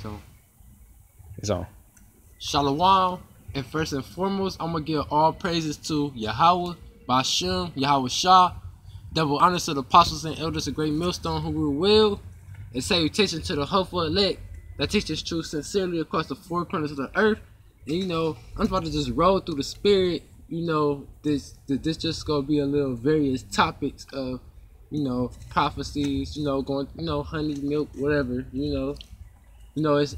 So, It's on. Shalom, and first and foremost, I'm gonna give all praises to Yahweh, Bashem, Yahweh Shah, double honors to the apostles and elders of Great Millstone who rule well, and salutation to the hopeful elect that teaches truth sincerely across the four corners of the earth. And I'm about to just roll through the spirit. This just gonna be a little various topics of, prophecies. Going, honey, milk, whatever. It's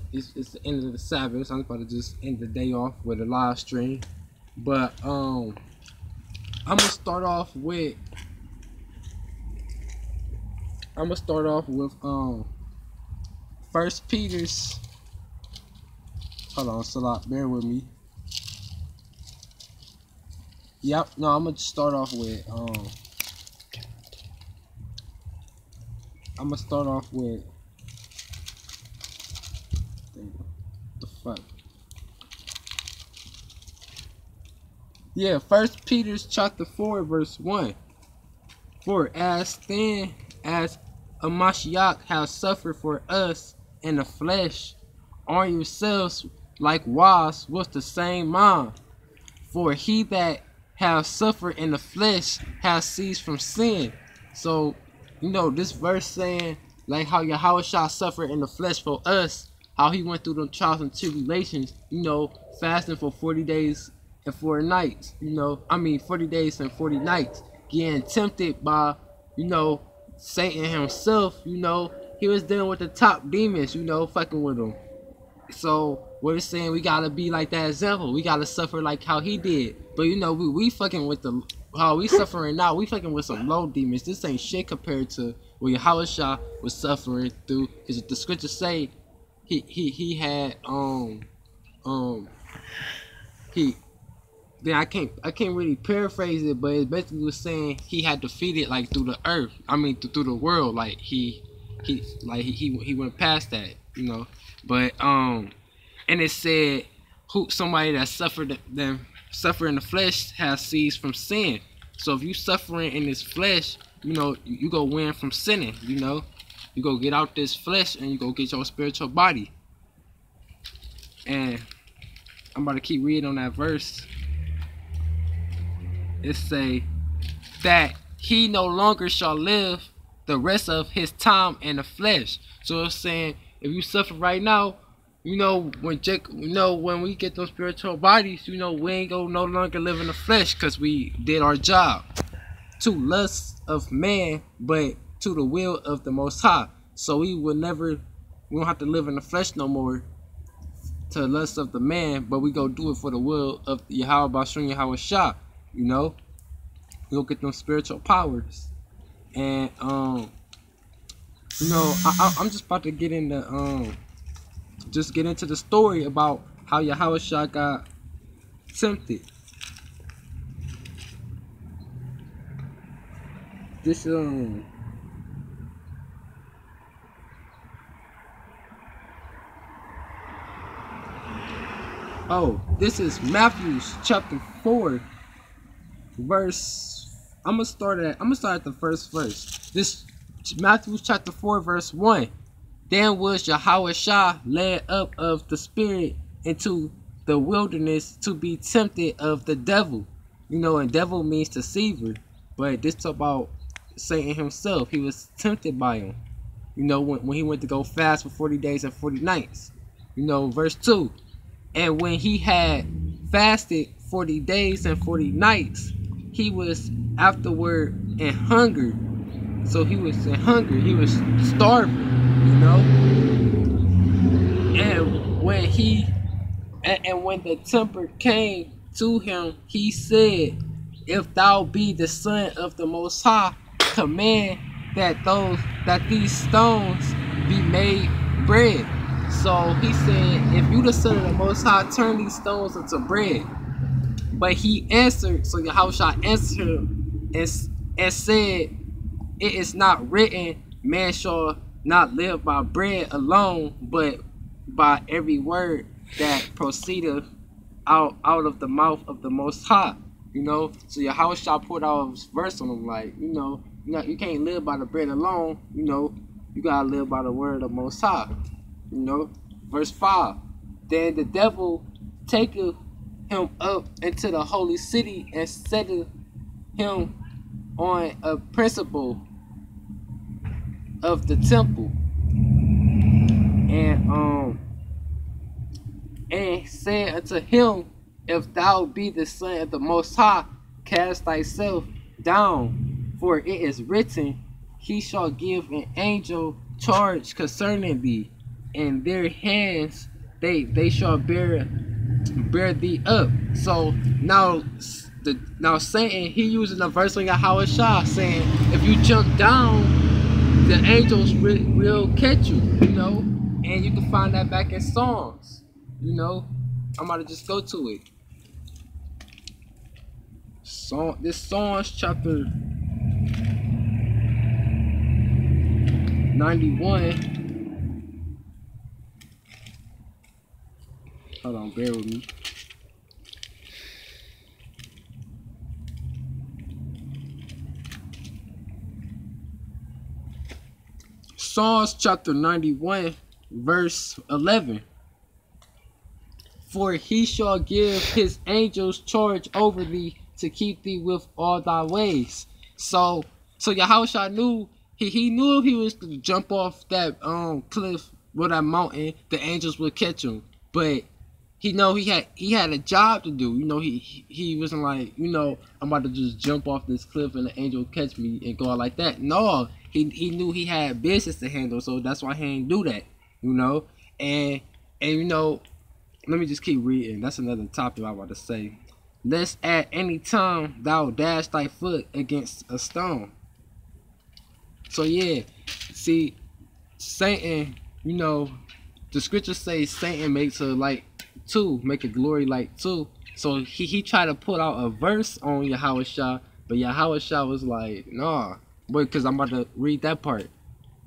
the end of the Sabbath, so I'm about to just end the day off with a live stream. But I'm gonna start off with First Peter's. Hold on, Salat, bear with me. Yep, no, I'm gonna start off with the fuck. Yeah, First Peter's chapter 4, verse 1. For as then as a Mashiach has suffered for us in the flesh, arm yourselves likewise with the same mind. For he that has suffered in the flesh has ceased from sin. So, this verse saying like how Yahweh Shah suffered in the flesh for us, how he went through the trials and tribulations, fasting for 40 days and 40 nights, 40 days and 40 nights, getting tempted by, Satan himself, he was dealing with the top demons, fucking with him. So what it's saying, we gotta be like that example. We gotta suffer like how he did. But we fucking with how we suffering now. We fucking with some low demons. This ain't shit compared to what Yahweh Shah was suffering through. Because the scriptures say he had then I can't really paraphrase it, but it basically was saying he had defeated like through the earth. I mean through the world. Like he went past that, But and it said somebody that suffered in the flesh has ceased from sin. So if you suffering in this flesh, you go win from sinning, you go get out this flesh and you go get your spiritual body. And I'm about to keep reading on that verse. It say that he no longer shall live the rest of his time in the flesh. So it's saying if you suffer right now, when we get those spiritual bodies, we ain't gonna no longer live in the flesh because we did our job. To lust of man, but to the will of the Most High. So we don't have to live in the flesh no more to lust of the man, but we go do it for the will of Yahweh Bashem, Yahweh Shah. We go get them spiritual powers. And I'm just about to get into the story about how Yahweh Shah got tempted. This this is Matthew chapter 4 verse. I'm gonna start at the first verse. This Matthew chapter 4 verse 1. Then was Yahweh Shah led up of the spirit into the wilderness to be tempted of the devil. And devil means deceiver. But this talk about Satan himself. He was tempted by him. When he went to go fast for 40 days and 40 nights. Verse 2. And when he had fasted 40 days and 40 nights, he was afterward in hunger. So he was in hunger. He was starving. And when the temper came to him, he said, if thou be the son of the Most High, command that these stones be made bread. So he said, if you the son of the Most High, turn these stones into bread. But he answered, so Yahweh answered him and said, it is not written, man shall not live by bread alone, but by every word that proceedeth out of the mouth of the Most High. So Yahweh Shah put out his verse on him, like, you can't live by the bread alone, you gotta live by the word of the Most High. Verse 5. Then the devil taketh him up into the holy city and setteth him on a principle of the temple, and said unto him, If thou be the Son of the Most High, cast thyself down, for it is written, He shall give an angel charge concerning thee, and their hands they shall bear thee up. So now Satan, he using a verse on Yahweh Shah saying, if you jump down, the angels will catch you, and you can find that back in Psalms. I'm about to just go to it. This Psalms chapter 91. Hold on, bear with me. Psalms chapter 91, verse 11. For he shall give his angels charge over thee to keep thee with all thy ways. So Yahushua knew he knew if he was to jump off that cliff or that mountain, the angels would catch him. But he had a job to do. He wasn't like, I'm about to just jump off this cliff and the angel will catch me and go out like that. No, he knew he had business to handle, so that's why he didn't do that. And let me just keep reading. That's another topic I want to say. Lest at any time thou dash thy foot against a stone. So yeah, see, Satan, the scriptures say Satan makes a light too, make a glory light too. So he tried to put out a verse on Yahweh Shah, but Yahweh Shah was like, nah, because I'm about to read that part.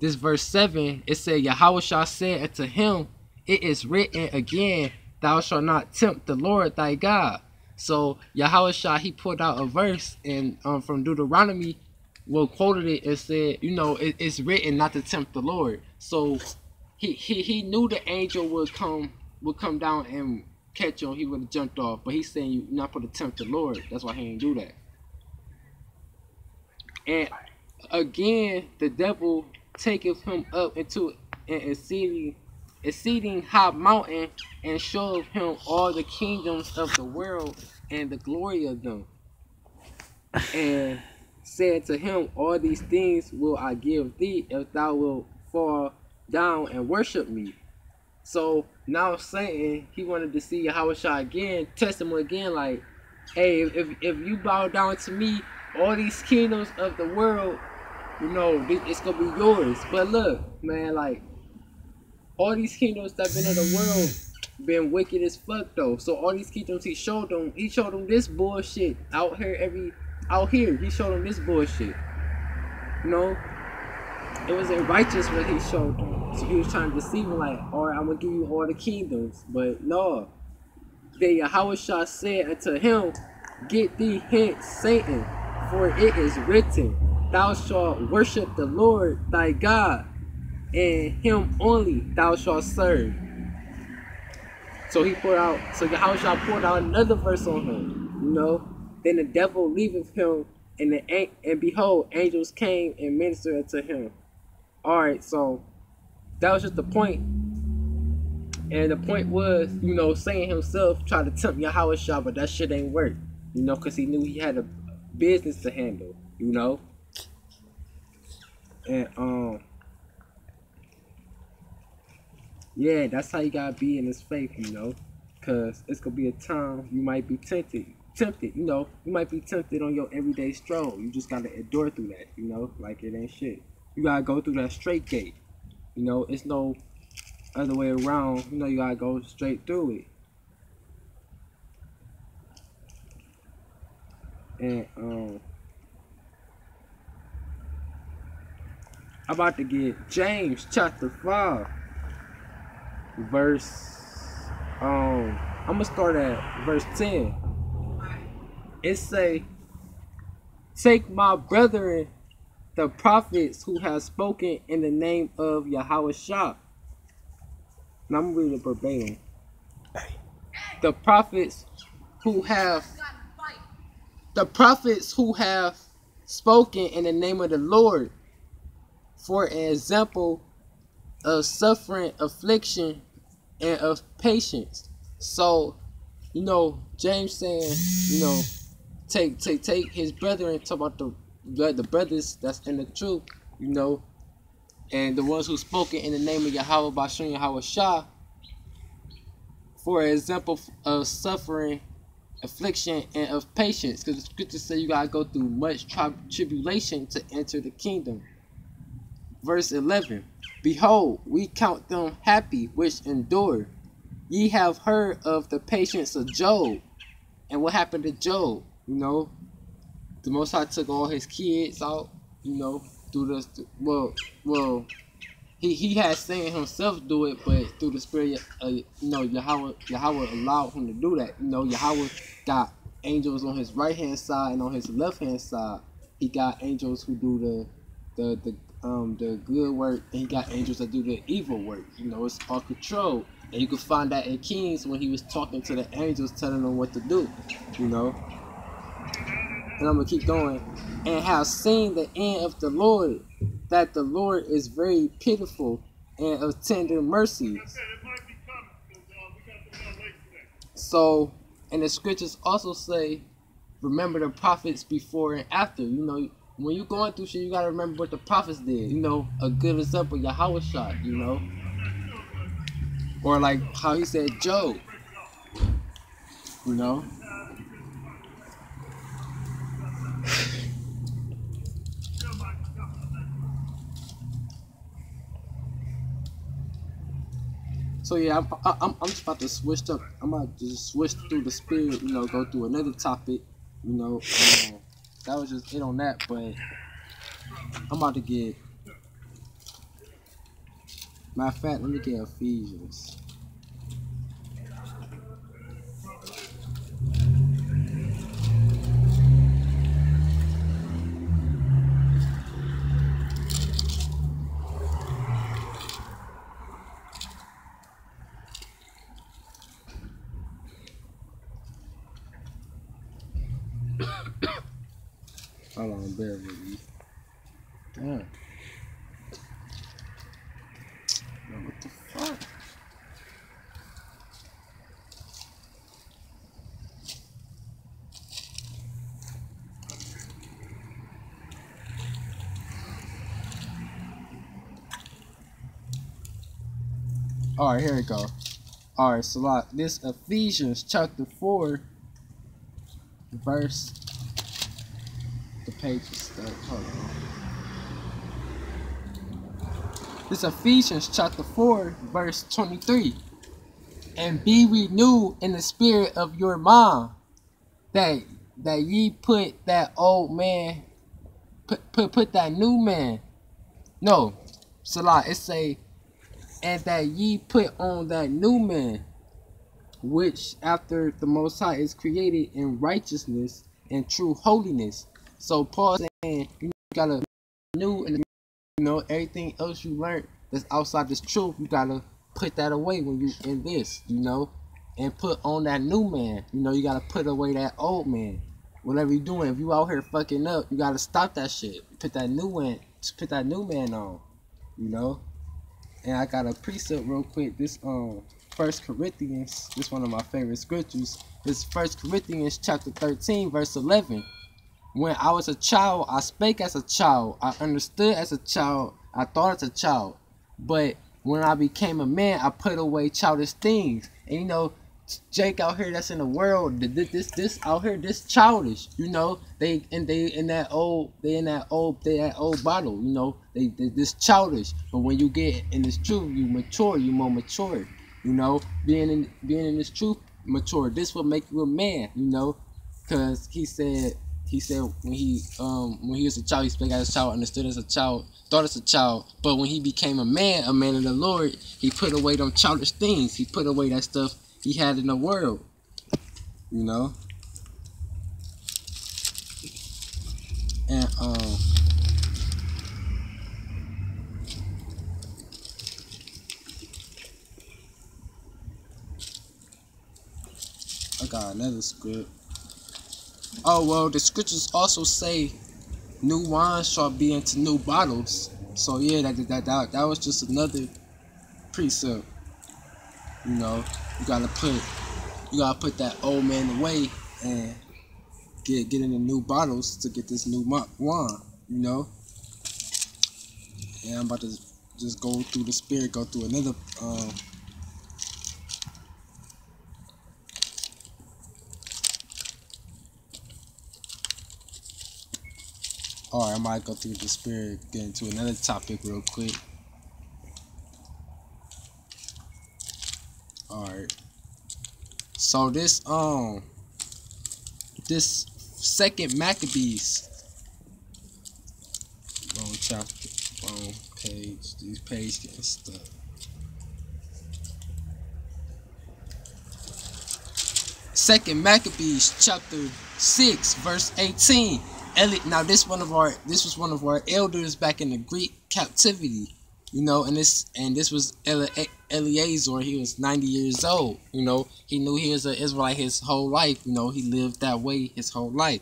This verse 7, it said, Yahweh Shah said unto him, It is written again, thou shalt not tempt the Lord thy God. So Yahweh Shah, he put out a verse and from Deuteronomy, quoted it and said, it's written not to tempt the Lord. So he knew the angel would come down and catch him. He would have jumped off, but he's saying you're not supposed to tempt the Lord. That's why he didn't do that. And again, the devil taketh him up into an exceeding high mountain, and showeth him all the kingdoms of the world and the glory of them, and said to him, All these things will I give thee, if thou wilt fall down and worship me. So now Satan, he wanted to see Yahweh Shah again, test him again, like, hey, if you bow down to me, all these kingdoms of the world, it's gonna be yours. But look, man, like, all these kingdoms that been in the world been wicked as fuck though. So all these kingdoms he showed them this bullshit out here. He showed them this bullshit. It wasn't righteous what he showed them. So he was trying to deceive him, like, alright, I'm gonna give you all the kingdoms. But no. Then Yahweh Shah said unto him, Get thee hence, Satan, for it is written, Thou shalt worship the Lord thy God, and him only thou shalt serve. So Yahweh Shah poured out another verse on him. Then the devil leaveth him, and behold, angels came and ministered unto him. Alright, so that was just the point. And the point was, Satan himself tried to tempt Yahweh Shah, but that shit ain't work. Because he knew he had a business to handle, And yeah, that's how you gotta be in this faith, because it's gonna be a time you might be tempted, you might be tempted on your everyday stroll. You just gotta endure through that, like it ain't shit. You gotta go through that straight gate, it's no other way around. You gotta go straight through it. And I'm about to get James chapter 5 verse I'm gonna start at verse 10. It say, Take my brethren, the prophets who have spoken in the name of Yahweh Shah, and I'm gonna read it verbatim. The prophets who have spoken in the name of the Lord, for an example of suffering, affliction, and of patience. So, James saying, take his brethren, talk about the brothers that's in the truth, and the ones who spoken in the name of Yahweh Bashim Yahweh Shah, for an example of suffering, affliction, and of patience, because the scriptures say you gotta go through much tribulation to enter the kingdom. Verse 11, behold, we count them happy which endure. Ye have heard of the patience of Job. And what happened to Job? The Most High took all his kids out, through the, he had seen himself do it, but through the spirit, Yahweh allowed him to do that. Yahweh got angels on his right hand side and on his left hand side. He got angels who do the good work, and he got angels that do the evil work. It's all control, and you can find that in Kings when he was talking to the angels, telling them what to do. And I'm gonna keep going. And have seen the end of the Lord, that the Lord is very pitiful and of tender mercies. So, and the scriptures also say, remember the prophets before and after. When you're going through shit, you gotta remember what the prophets did. A good example, Yahweh Shah, or like how he said Job, So yeah, I'm just about to switch up. I'm about to just switch through the spirit, go through another topic, that was just it on that, but I'm about to get, matter of fact, let me get Ephesians. Hold on, bear with me. Damn. What the fuck? Alright, here we go. Alright, so this Ephesians chapter 4, verse. The page is stuck. Hold on. This Ephesians chapter 4, verse 23. And be renewed in the spirit of your mind, that ye put that old man, put that new man. No, Salah, it say, and that ye put on that new man, which after the Most High is created in righteousness and true holiness. So Paul saying you gotta renew, and everything else you learned that's outside this truth, you gotta put that away when you in this, and put on that new man. You gotta put away that old man. Whatever you doing, if you out here fucking up, you gotta stop that shit. Put that new man on, And I got a precept real quick. This 1 Corinthians, this one of my favorite scriptures. This 1 Corinthians chapter 13, verse 11. When I was a child, I spake as a child. I understood as a child. I thought as a child. But when I became a man, I put away childish things. And Jake out here that's in the world, this out here, this childish. They in that old bottle. They this childish. But when you get in this truth, you mature. You more mature. Being in this truth, mature. This will make you a man. Because he said when he was a child, he spoke as a child, understood as a child, thought as a child. But when he became a man of the Lord, he put away them childish things. He put away that stuff he had in the world. And I got another script. Oh well, the scriptures also say new wine shall be into new bottles. So yeah, that was just another precept. You know, you gotta put that old man away and get into new bottles to get this new wine. You know. And I'm about to just go through the spirit, go through another Alright, I might go through the spirit, get into another topic real quick. Alright. So this second Maccabees, wrong chapter, wrong page, these pages getting stuck. Second Maccabees chapter 6 verse 18. Now this was one of our elders back in the Greek captivity, you know, and this was Eleazar. He was 90 years old, you know. He knew he was an Israelite his whole life, you know. He lived that way his whole life.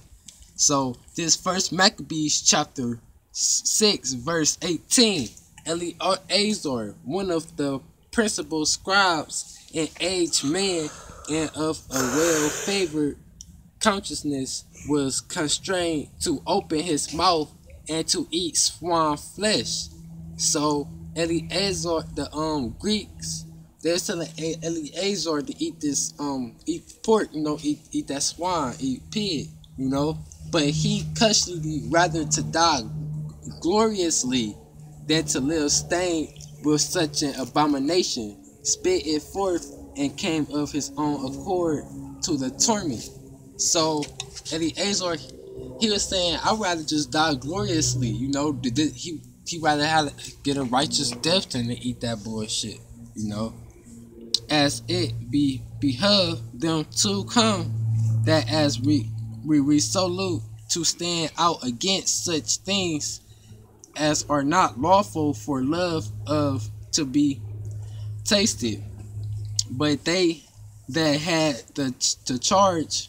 So this first Maccabees chapter 6 verse 18, Eleazar, one of the principal scribes, an aged man and of a well-favored consciousness, was constrained to open his mouth and to eat swan flesh. So Eleazar, the Greeks, they're telling Eleazar to eat this eat pork, you know, eat that swan, eat pig, you know. But he custody rather to die gloriously than to live stained with such an abomination, spit it forth, and came of his own accord to the torment. So Eleazar, he was saying, I'd rather just die gloriously, you know. He rather get a righteous death than to eat that bullshit, you know. As it behoved them to come, that as we resolute to stand out against such things as are not lawful for love of to be tasted. But they that had the charge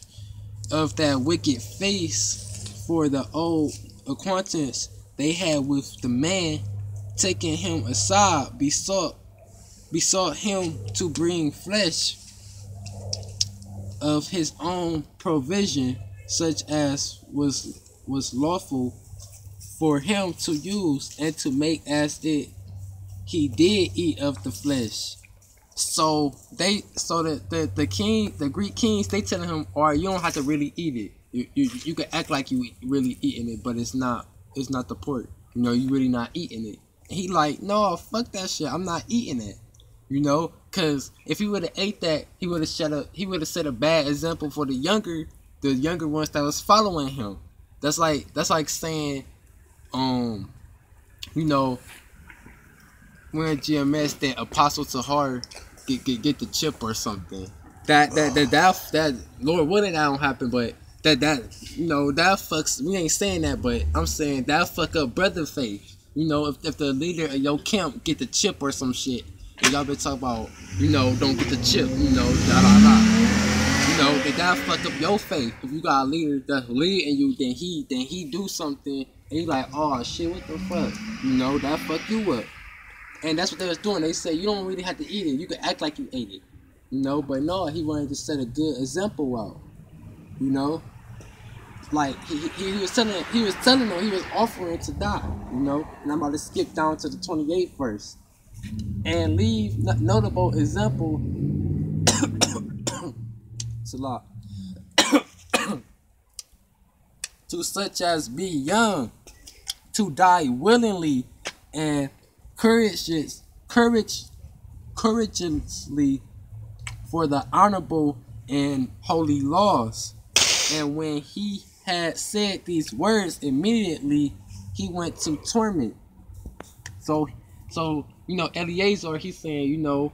of that wicked face for the old acquaintance they had with the man, taking him aside, besought him to bring flesh of his own provision, such as was lawful for him to use, and to make as it he did eat of the flesh. So the Greek kings, they telling him, alright, you don't have to really eat it. You can act like you really eating it, but it's not the pork. You know, you really not eating it. And he like, no, fuck that shit. I'm not eating it. You know, cause if he would have ate that, he would have set a bad example for the younger ones that was following him. That's like saying, you know, when GMS that Apostle Tahar get the chip or something. That Lord willing that don't happen, but that you know, that fucks. We ain't saying that, but I'm saying that fuck up brother faith. You know, if the leader of your camp get the chip or some shit, and y'all been talking about, you know, don't get the chip, you know, da da da. You know, that fuck up your faith. If you got a leader that's leading you, then he do something, and you like, oh shit, what the fuck? You know, that fuck you up. And that's what they was doing. They say you don't really have to eat it. You can act like you ate it. You know, but no, he wanted to set a good example out. You know? Like he was telling them he was offering to die, you know. And I'm about to skip down to the 28th verse and leave notable example. It's a lot. To such as be young, to die willingly and courageously for the honorable and holy laws. And when he had said these words, immediately he went to torment. So you know, Eleazar, he's saying, you know,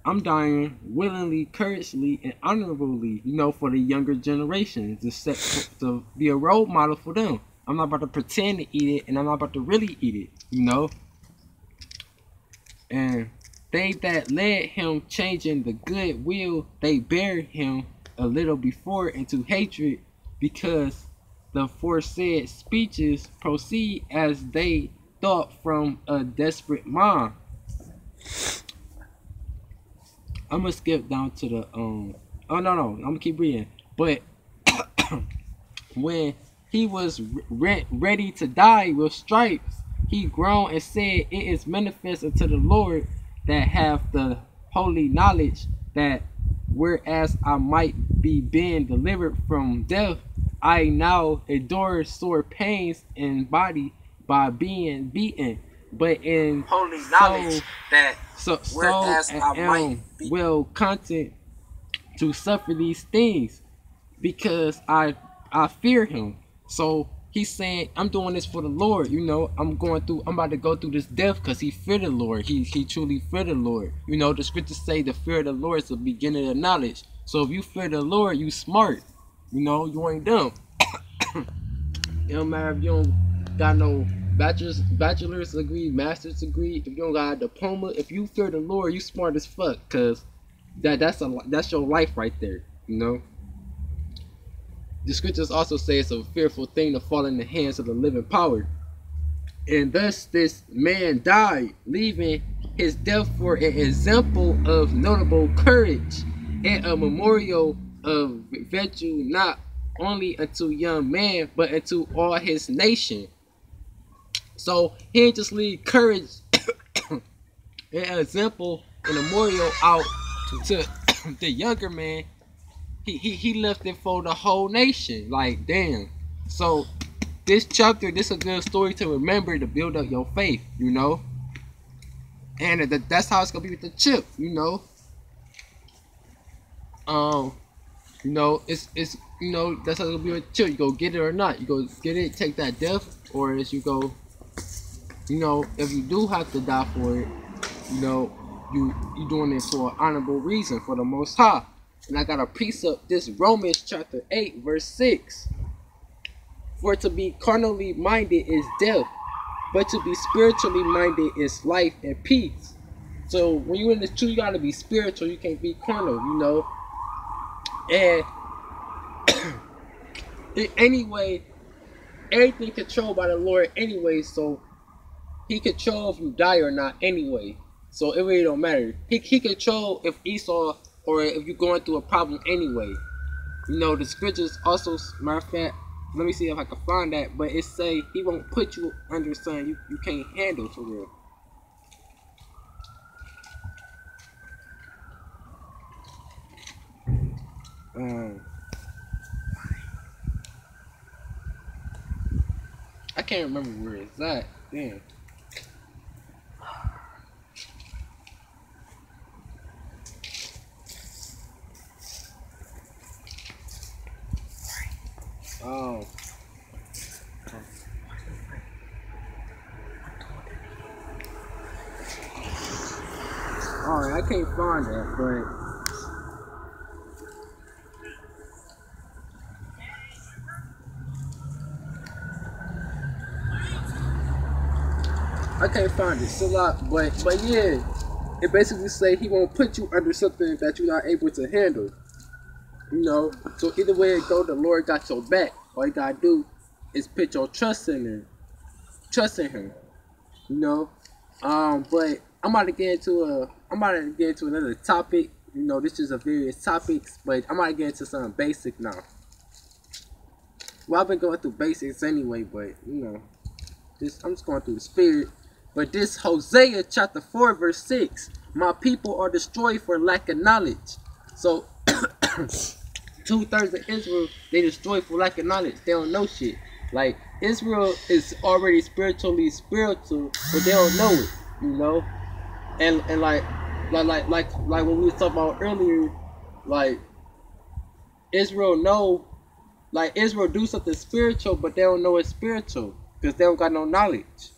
I'm dying willingly, courageously, and honorably, you know, for the younger generation, to be a role model for them. I'm not about to pretend to eat it, and I'm not about to really eat it, you know. And they that led him, changing the good will they bear him, a little before into hatred, because the aforesaid speeches proceed as they thought from a desperate mind. I'm gonna skip down to the oh no, I'm gonna keep reading. But when he was ready to die with stripes, he groaned and said, "It is manifest unto the Lord that have the holy knowledge, that whereas I might be being delivered from death, I now endure sore pains in body by being beaten, but in Holy knowledge that so whereas I might be well content to suffer these things, because I fear him." So he's saying, I'm doing this for the Lord. I'm about to go through this death because he feared the Lord. He truly feared the Lord. The scriptures say the fear of the Lord is the beginning of knowledge. So if you fear the Lord, you smart. You ain't dumb. It don't matter if you don't got no bachelor's degree, master's degree, if you don't got a diploma. If you fear the Lord, you smart as fuck, cause that's your life right there. The scriptures also say it's a fearful thing to fall in the hands of the living power. And thus this man died, leaving his death for an example of notable courage and a memorial of virtue, not only unto young man, but unto all his nation. So he ain't just leave courage an example and a memorial out to the younger man. He left it for the whole nation. Like, damn. So this chapter, this is a good story to remember to build up your faith, and that's how it's gonna be with the chip, it's that's how it's gonna be with the chip. You go get it or not. You go get it, take that death, or as you go, if you do have to die for it, you doing it for an honorable reason for the Most High. And I got a precept, this Romans chapter 8 verse 6. For to be carnally minded is death, but to be spiritually minded is life and peace. So when you're in the truth, you gotta be spiritual. You can't be carnal, And anyway, everything controlled by the Lord anyway. So he control if you die or not anyway. So it really don't matter. He control if Esau or if you're going through a problem anyway. The scriptures also, matter of fact, let me see if I can find that, but it say he won't put you under something you can't handle for real. I can't remember where it's at. Damn. Oh. Alright, I can't find that, but I can't find it. It's a lot, but yeah, it basically say he won't put you under something that you're not able to handle. So either way it go, the Lord got your back. All you gotta do is put your trust in him. Trust in him. But I'm about to get into another topic. This is a various topics, but I'm about to get into something basic now. Well, I've been going through basics anyway, but I'm just going through the spirit. But this Hosea chapter 4 verse 6, my people are destroyed for lack of knowledge. So 2/3 of Israel, they destroyed for lack of knowledge. They don't know shit. Like, Israel is already spiritual, but they don't know it, And like when we was talking about earlier, like Israel do something spiritual, but they don't know it's spiritual because they don't got no knowledge,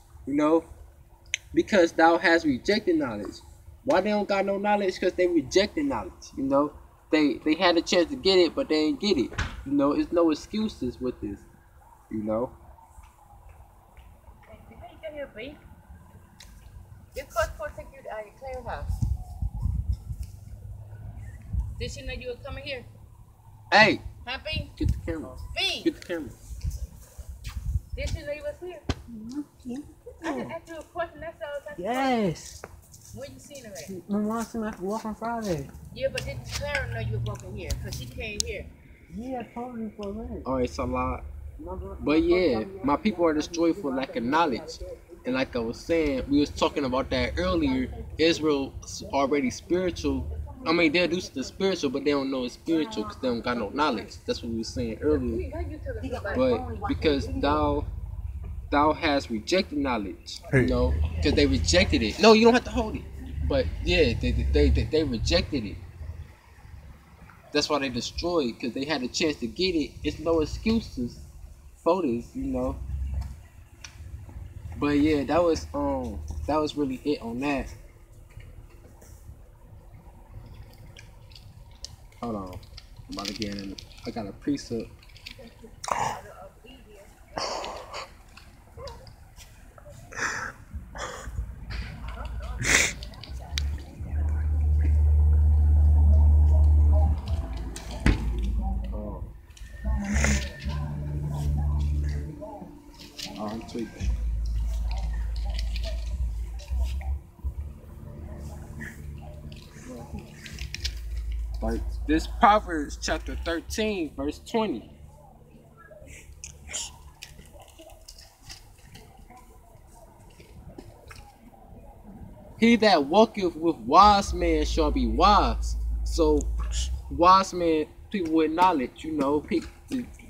because thou has rejected knowledge. Why they don't got no knowledge? Because they rejected knowledge, They had a chance to get it, but they didn't get it. There's no excuses with this, Before you get here, B, your coach will take you to Claire house. Did she know you were coming here? Hey, Happy? get the camera. Speak. Get the camera. Did you know you was here? I just asked you a question. That's all. That's Yes. Where you seen her at? My mom seen me after walk on Friday. Yeah, but did Clara know you were walking here? Because she came here. Yeah, I told her for a minute. Oh, it's a lot. But yeah, my people are destroyed for lack of knowledge. And like I was saying, we was talking about that earlier. Israel's already spiritual. I mean, they'll do the spiritual, but they don't know it's spiritual because they don't got no knowledge. That's what we were saying earlier. How you took us about But because thou has rejected knowledge, you know, because they rejected it. No, you don't have to hold it. But yeah, they rejected it. That's why they destroyed, because they had a chance to get it. It's no excuses for this, you know. But yeah, that was really it on that. Hold on, I'm about to get in. I got a precept. I'm tweaking. Like this Proverbs chapter 13, verse 20. He that walketh with wise men shall be wise. So wise men, people with knowledge, you know,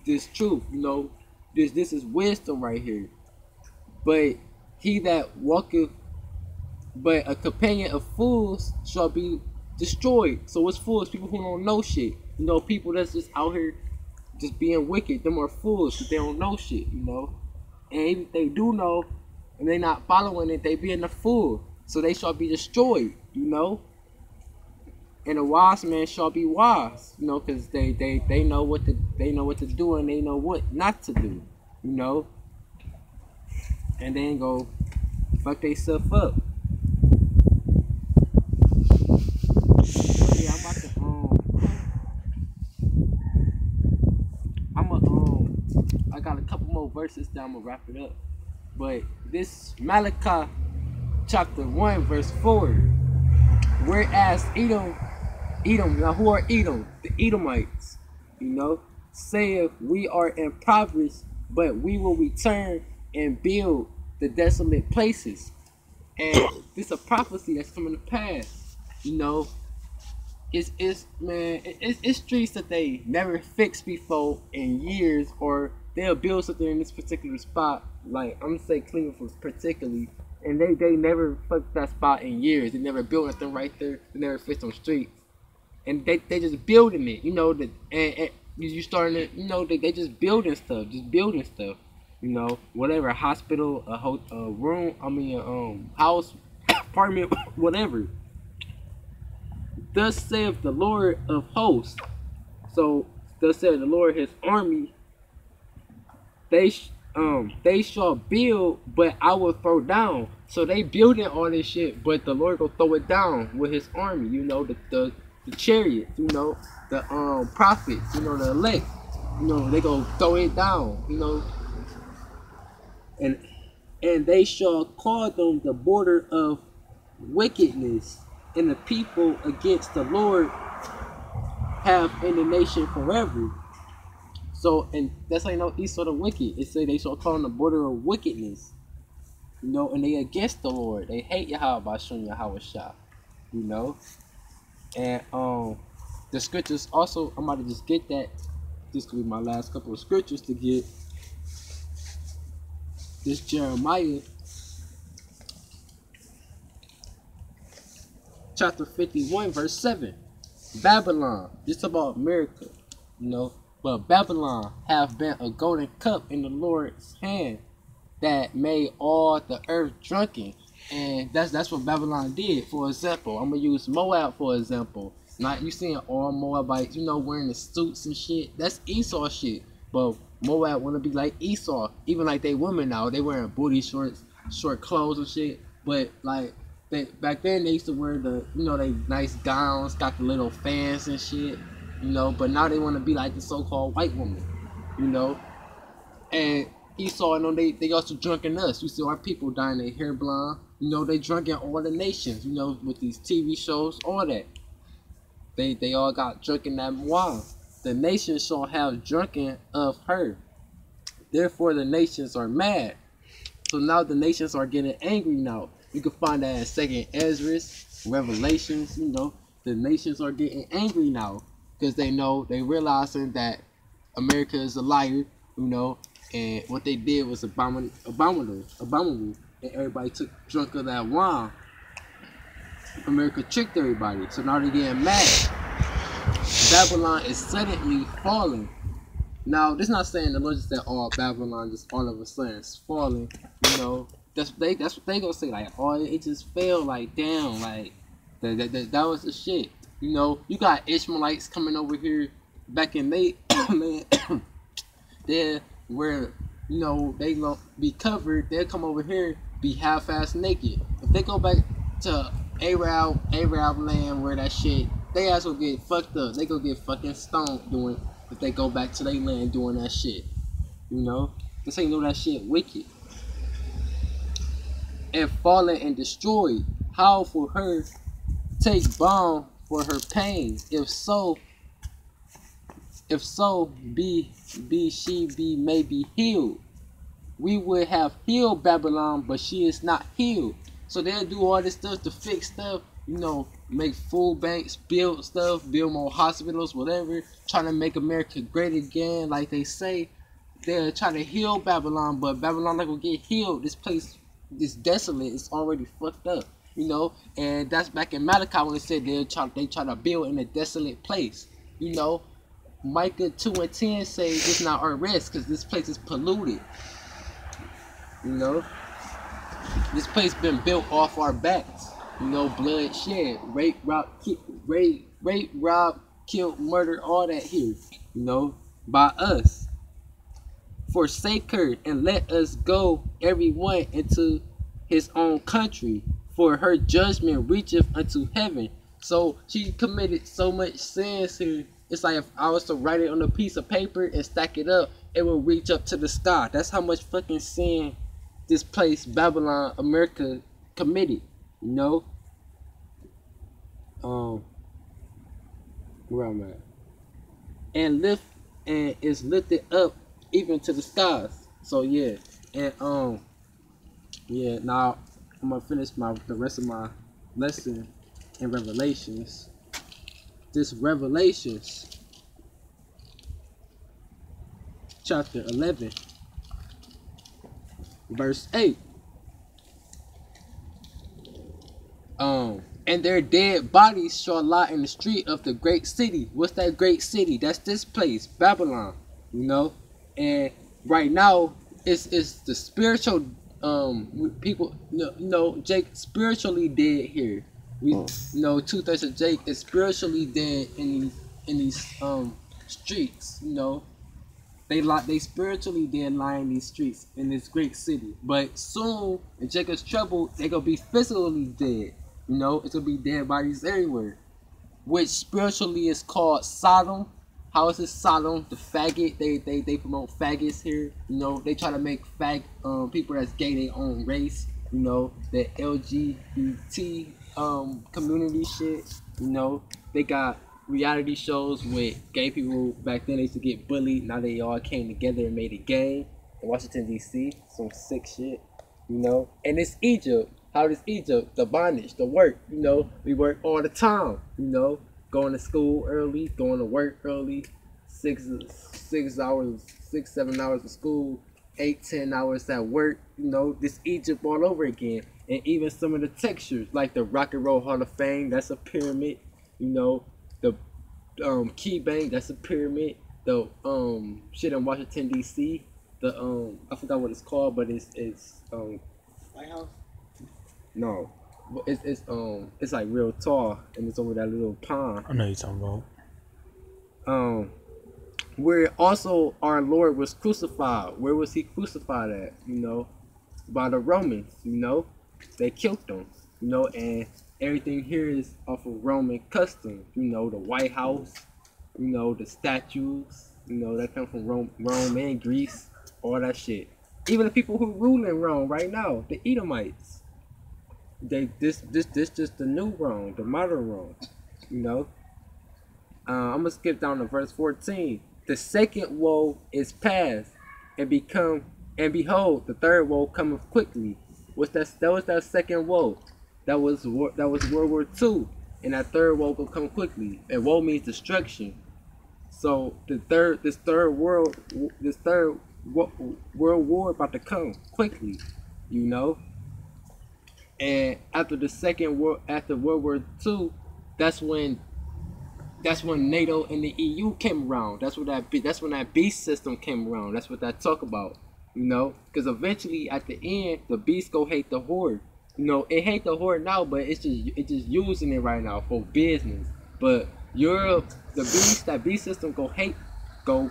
this truth, you know, this is wisdom right here. But he that walketh, but a companion of fools shall be destroyed. So it's fools, people who don't know shit. You know, people that's just out here just being wicked. Them are fools because they don't know shit, you know. And even if they do know and they not following it, they being a fool. So they shall be destroyed, you know. And a wise man shall be wise, you know, because they know what to do and they know what not to do, you know. And then go fuck they stuff up. But yeah, I'm about to I got a couple more verses that I'm gonna wrap it up. But this Malachi chapter 1 verse 4, whereas Edom, now who are Edom? The Edomites, you know, saith we are impoverished, but we will return and build the desolate places. And this is a prophecy that's coming to pass, you know. It's streets that they never fixed before in years, or they'll build something in this particular spot, like I'm gonna say Cleveland particularly, and they never fucked that spot in years. They never built nothing right there. They never fixed on streets, and they just building it, you know. And you starting to, you know, they just building stuff, you know, whatever, hospital, a room, house, apartment, whatever. Thus saith the Lord of hosts. So thus saith the Lord, his army. They shall build, but I will throw down. So they building all this shit, but the Lord will throw it down with his army. You know, the chariots. You know, the prophets. You know, the elect. You know, they go throw it down. You know, and they shall call them the border of wickedness, and the people against the Lord have in the nation forever. So, and that's how you know Esau the wicked. It say they shall call on the border of wickedness, you know, and they against the Lord. They hate Yahweh Bashun Yahweh Shah, you know. And the scriptures also, I'm about to just get that. This could be my last couple of scriptures to get. This Jeremiah chapter 51 verse 7. Babylon, this about America, you know, but Babylon have been a golden cup in the Lord's hand that made all the earth drunken. And that's what Babylon did. For example, I'm gonna use Moab for example. Not you seeing all Moabites, you know, wearing the suits and shit. That's Esau shit. But Moab wanna be like Esau. Even like they women now, they wearing booty shorts, short clothes and shit. But like back then they used to wear the, you know, they nice gowns, got the little fans and shit. you know. But now they want to be like the so-called white woman, you know. And Esau, you know, they also drunken us. You see our people dying, their hair blonde. You know, they drunken all the nations, you know, with these TV shows, all that. They all got drunk in that wine. The nations shall have drunken of her. Therefore the nations are mad. So now the nations are getting angry now. You can find that in 2nd Ezra, Revelations, you know. The nations are getting angry now. Because they realizing that America is a liar, you know. And what they did was abominable. And everybody took drunk of that wine. America tricked everybody. So now they're getting mad. Babylon is suddenly falling. Now, this is not saying the Lord just said, "Oh, Babylon just all of a sudden is falling." You know, that's what they gonna say. Like, "Oh, it just fell." Like, damn, like that was the shit. You know, you got Ishmaelites coming over here back in May, man. There, where you know they gonna be covered. They'll come over here, be half-ass naked. If they go back to Arab land where that shit, they ass will get fucked up. They go get fucking stoned doing. If they go back to their land doing that shit, you know, this ain't know that shit wicked. And fallen and destroyed, how for her take balm for her pain? If so, be she be maybe healed. We would have healed Babylon, but she is not healed. So they'll do all this stuff to fix stuff, you know, make food banks, build stuff, build more hospitals, whatever, trying to make America great again, like they say. They're trying to heal Babylon, but Babylon not gonna get healed. This place is desolate. It's already fucked up, you know. And that's back in Malachi when they said they try to build in a desolate place, you know. Micah 2:10 say it's not our rest because this place is polluted, you know. This place been built off our backs. You know, blood shed, rape, rob, kill, murder, all that here, you know, by us. Forsake her and let us go, everyone, into his own country, for her judgment reacheth unto heaven. So she committed so much sins here. It's like if I was to write it on a piece of paper and stack it up, it will reach up to the sky. That's how much fucking sin this place, Babylon, America, committed. You know, where I'm at, and is lifted up even to the skies. So yeah, and yeah. Now I'm gonna finish the rest of my lesson in Revelations. This Revelations, chapter 11, verse 8. And their dead bodies shall lie in the street of the great city. What's that great city? That's this place, Babylon. You know, and right now it's the spiritual people. You know, Jake spiritually dead here. We know 2/3 of Jake is spiritually dead in these streets. You know, they spiritually dead lying in these streets in this great city. But soon, in Jacob's trouble, they gonna be physically dead. You know, it's gonna be dead bodies everywhere, which spiritually is called Sodom. How is this Sodom? The faggot. They promote faggots here. You know, they try to make people that's gay their own race. You know, the LGBT community shit. You know, they got reality shows with gay people. Back then they used to get bullied. Now they all came together and made a game in Washington D.C. Some sick shit. You know, and it's Egypt. How does Egypt? The bondage, the work. You know, we work all the time. You know, going to school early, going to work early, 7 hours of school, 8-10 hours at work. You know, this Egypt all over again. And even some of the textures, like the Rock and Roll Hall of Fame, that's a pyramid. You know, the Key Bank, that's a pyramid. The shit in Washington D.C. The I forgot what it's called, but it's White House. No, it's like real tall, and it's over that little pond. I know you're talking about. Where also our Lord was crucified. Where was he crucified at? You know, by the Romans. You know, they killed him. You know, and everything here is off of Roman custom. You know, the White House, You know, the statues, you know, that come from Rome and Greece, all that shit. Even the people who rule in Rome right now, the Edomites. This just the new Rome, the modern Rome. You know. I'm gonna skip down to verse 14. The second woe is past, and behold, the third woe cometh quickly. That was that second woe. That was World War II, and that third woe will come quickly. And woe means destruction. So this third world war about to come quickly, you know. And after World War II, that's when NATO and the EU came around. That's when that beast system came around. That's what that talk about, you know. Because eventually, at the end, the beast go hate the horde. You know, it hate the horde now, but it's just using it right now for business. But Europe, that beast system go come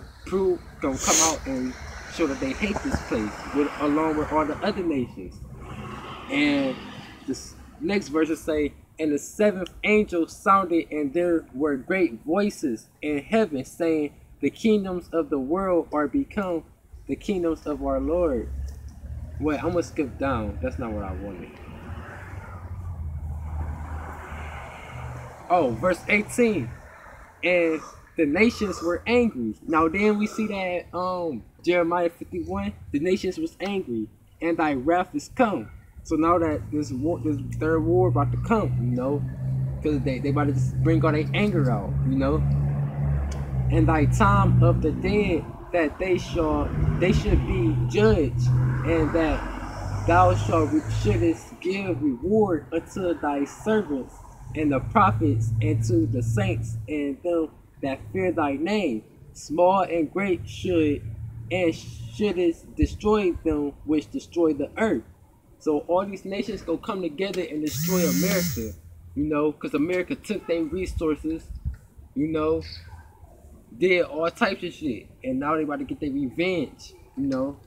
out and show that they hate this place, along with all the other nations. And this next verse say, and the seventh angel sounded, and there were great voices in heaven saying, the kingdoms of the world are become the kingdoms of our Lord. Wait, I'm gonna skip down. That's not what I wanted. Oh, verse 18. And the nations were angry. Now then we see that Jeremiah 51, the nations was angry, and thy wrath is come. So now that this third war about to come, you know, because they about to just bring all their anger out, you know. And thy time of the dead, that they should be judged, and that thou shouldest give reward unto thy servants and the prophets, and to the saints and them that fear thy name, small and great, shouldest destroy them which destroy the earth. So all these nations go come together and destroy America, you know, because America took their resources, you know, did all types of shit, and now they about to get their revenge, you know.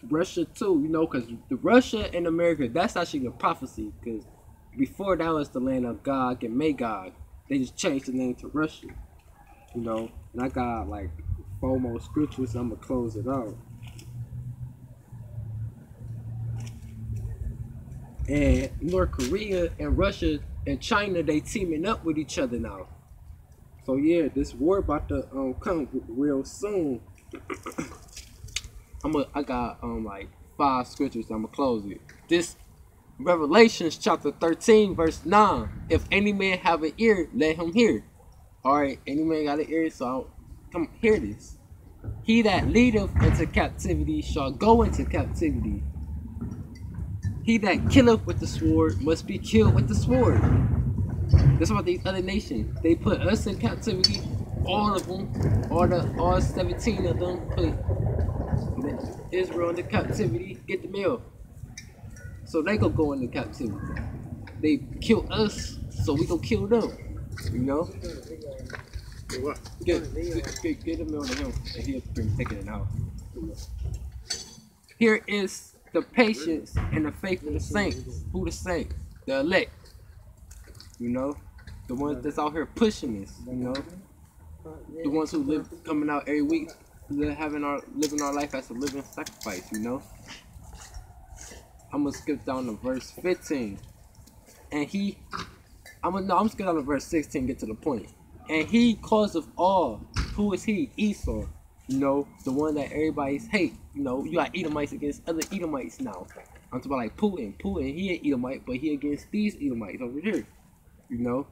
Russia too, you know, because the Russia and America, that's actually a prophecy, because before that was the land of Gog and Magog. They just changed the name to Russia, you know. And I got like 4 more scriptures, so I'm gonna close it out. And North Korea and Russia and China, they teaming up with each other now. So yeah, this war about to come real soon. I got like 5 scriptures. I'm gonna close it. This Revelations chapter 13 verse 9. If any man have an ear, let him hear. All right, any man got an ear, so come hear this. He that leadeth into captivity shall go into captivity. He that killeth with the sword must be killed with the sword. That's what these other nations. They put us in captivity. All of them, all 17 of them put Israel into captivity. Get the mail. So they go into captivity. They kill us, so we go kill them. You know. Get the mail to him, and he'll bring taking it out. Here is the patience and the faith of the saints. Who the saints? The elect. You know, the ones that's out here pushing this. You know, the ones who coming out every week, living our life as a living sacrifice. You know. I'm gonna skip down to verse 15, and I'm skipping down to verse 16. Get to the point. And he cause of all. Who is he? Esau. You know, the one that everybody's hate. You know, you got Edomites against other Edomites now. I'm talking about like Putin. Putin, he ain't Edomite, but he against these Edomites over here. You know,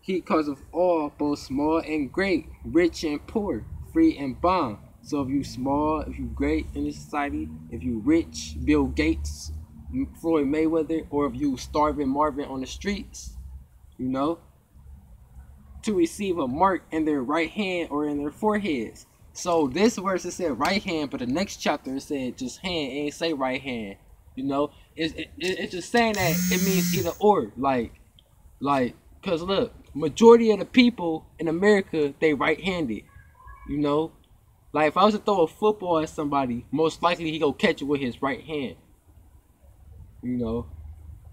he cause of all, both small and great, rich and poor, free and bond. So if you small, if you great in the society, if you rich, Bill Gates, Floyd Mayweather, or if you starving Marvin on the streets, you know, to receive a mark in their right hand or in their foreheads. So this verse it said right hand, but the next chapter it said just hand. It ain't say right hand. You know, it's just saying that it means either or. Like, cause look, majority of the people in America, they right-handed. You know, like if I was to throw a football at somebody, most likely he go catch it with his right hand. You know,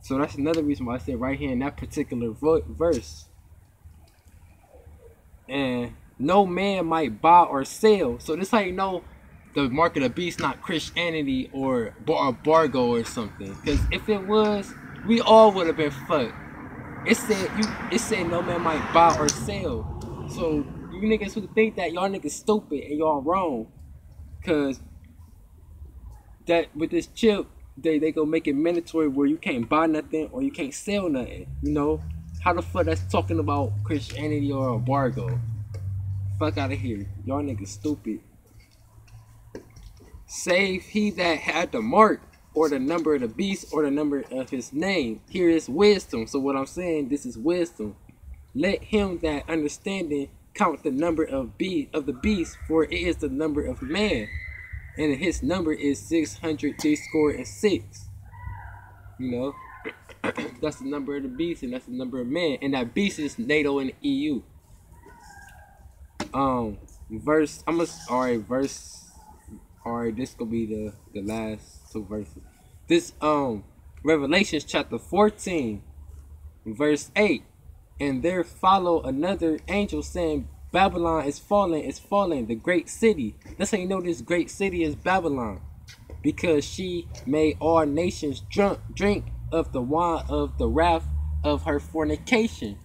So that's another reason why I said right here in that particular verse. And no man might buy or sell. So this how you know the mark of the beast not Christianity or Bargo or something. Because if it was, we all would have been fucked. It said no man might buy or sell. So you niggas who think that, y'all niggas stupid and y'all wrong. Cause that with this chip, they gonna make it mandatory where you can't buy nothing or you can't sell nothing. You know? How the fuck that's talking about Christianity or embargo? Fuck out of here. Y'all niggas stupid. Save he that had the mark or the number of the beast or the number of his name. Here is wisdom. So what I'm saying, this is wisdom. Let him that understanding count the number of the beast, for it is the number of man. And his number is 636. You know? That's the number of the beast and that's the number of man. And that beast is NATO and the EU. This gonna be the last two verses. This Revelations chapter 14 verse 8. And there follow another angel saying, Babylon is fallen, the great city. That's how you know this great city is Babylon. Because she made all nations drink of the wine of the wrath of her fornication.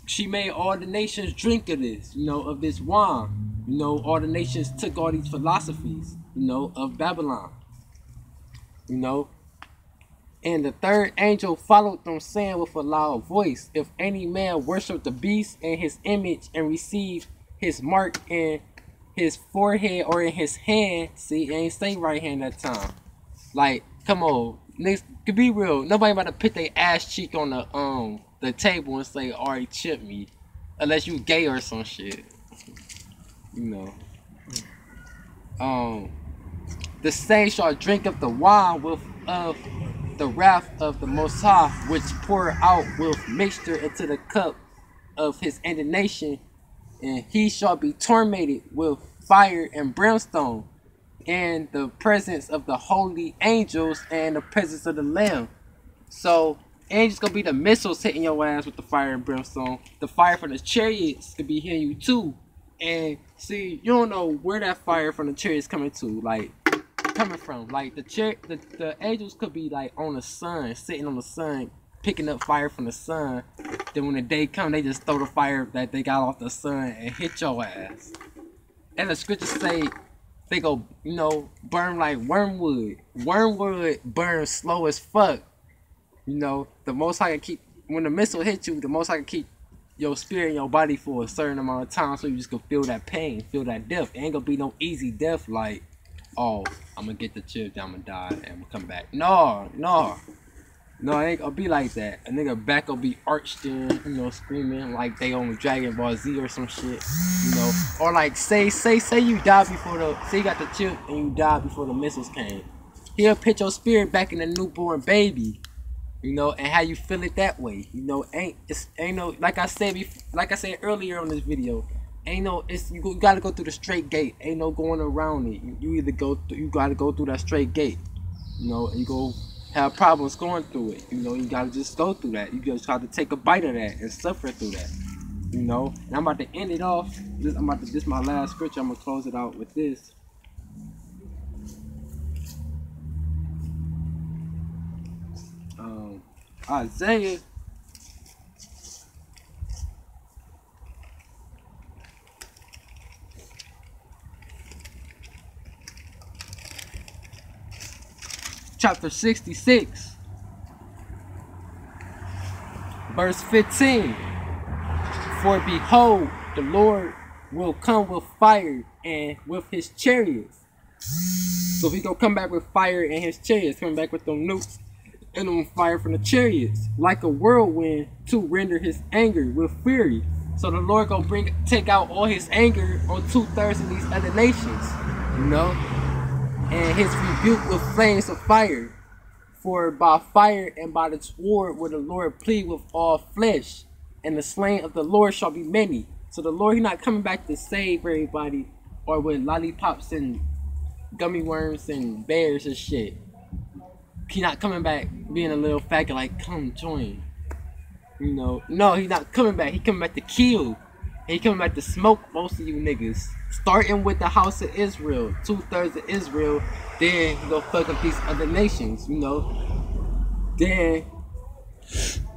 She made all the nations drink of this, you know, of this wine. You know, all the nations took all these philosophies, you know, of Babylon. You know. And the third angel followed them, saying with a loud voice, if any man worship the beast and his image and receive his mark in his forehead or in his hand. See, it ain't say right hand that time. Like, come on. Niggas, to be real, nobody about to put their ass cheek on the table and say, alright, chip me. Unless you gay or some shit. You know. The saints shall drink of the wine of the wrath of the Most High, which pour out with mixture into the cup of his indignation, and he shall be tormented with fire and brimstone, and the presence of the holy angels and the presence of the Lamb. So, angels gonna be the missiles hitting your ass with the fire and brimstone. The fire from the chariots could be hitting you too. And see, you don't know where that fire from the chariots coming to, like coming from. Like the angels could be like on the sun, sitting on the sun, picking up fire from the sun. Then when the day come, they just throw the fire that they got off the sun and hit your ass. And the scriptures say they go, you know, burn like wormwood. Wormwood burns slow as fuck. You know, the Most High can keep, when the missile hits you, the Most High can keep your spirit in your body for a certain amount of time, so you just can feel that pain, feel that death. It ain't gonna be no easy death like, oh, I'm gonna get the chip, I'm gonna die, and I'm gonna come back. No, it ain't gonna be like that. A nigga back gonna be arched in, you know, screaming like they on Dragon Ball Z or some shit, you know. Or like, say you died before say you got the chip and you died before the missiles came. He'll put your spirit back in a newborn baby. You know, and how you feel it that way. You know, ain't no, like I said earlier on this video, you gotta go through the straight gate. Ain't no going around it. You gotta go through that straight gate. You know, and you go have problems going through it. You know, you gotta just go through that. You just try to take a bite of that and suffer through that. You know, and I'm about to end it off. This is my last scripture. I'm gonna close it out with this. Isaiah chapter 66 verse 15. For behold, the Lord will come with fire and with his chariots. So he gonna come back with fire and his chariots, coming back with them nukes and on fire from the chariots, like a whirlwind, to render his anger with fury. So the Lord gonna take out all his anger on 2/3 of these other nations, you know, and his rebuke with flames of fire. For by fire and by the sword will the Lord plead with all flesh, and the slain of the Lord shall be many. So the Lord, he not coming back to save everybody, or with lollipops and gummy worms and bears and shit. he not coming back being a little faggot like come join. You know, no, he's not coming back. He coming back to kill. He coming back to smoke most of you niggas. Starting with the house of Israel, 2/3 of Israel. Then he go fuck up these other nations. You know. Then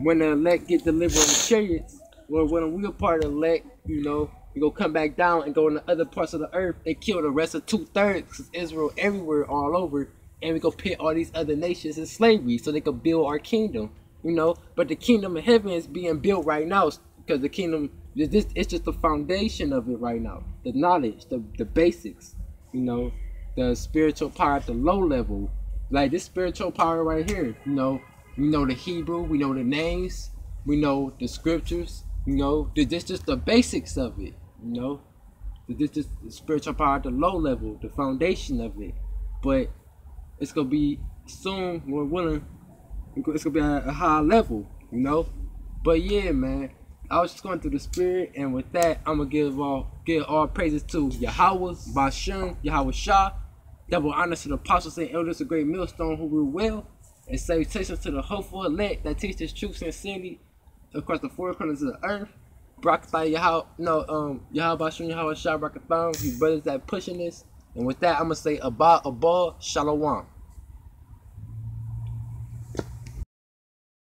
when the elect get delivered on the chariots, or when we a part of the elect, you know, we go come back down and go in the other parts of the earth and kill the rest of 2/3 because Israel everywhere, all over, and we go put all these other nations in slavery so they could build our kingdom. You know, but the kingdom of heaven is being built right now because the kingdom, it's just the foundation of it right now. The knowledge, the basics, you know, the spiritual power at the low level. Like this spiritual power right here, you know, we know the Hebrew, we know the names, we know the scriptures, you know, this just the basics of it, you know. This is the spiritual power at the low level, the foundation of it. But it's going to be soon, we're willing, it's gonna be at a high level, you know. But yeah, man, I was just going through the spirit, and with that, I'm gonna give all praises to Yahweh, Bashum, Yahweh Shah, double honors to the apostles and elders of Great Millstone who rule well, and salutations to the hopeful elect that teach this truth sincerely across the four corners of the earth. Brakatha Yahweh Bashum, Yahweh Shah, Brakatha, you brothers that pushing this. And with that, I'm gonna say Abba, Shalom.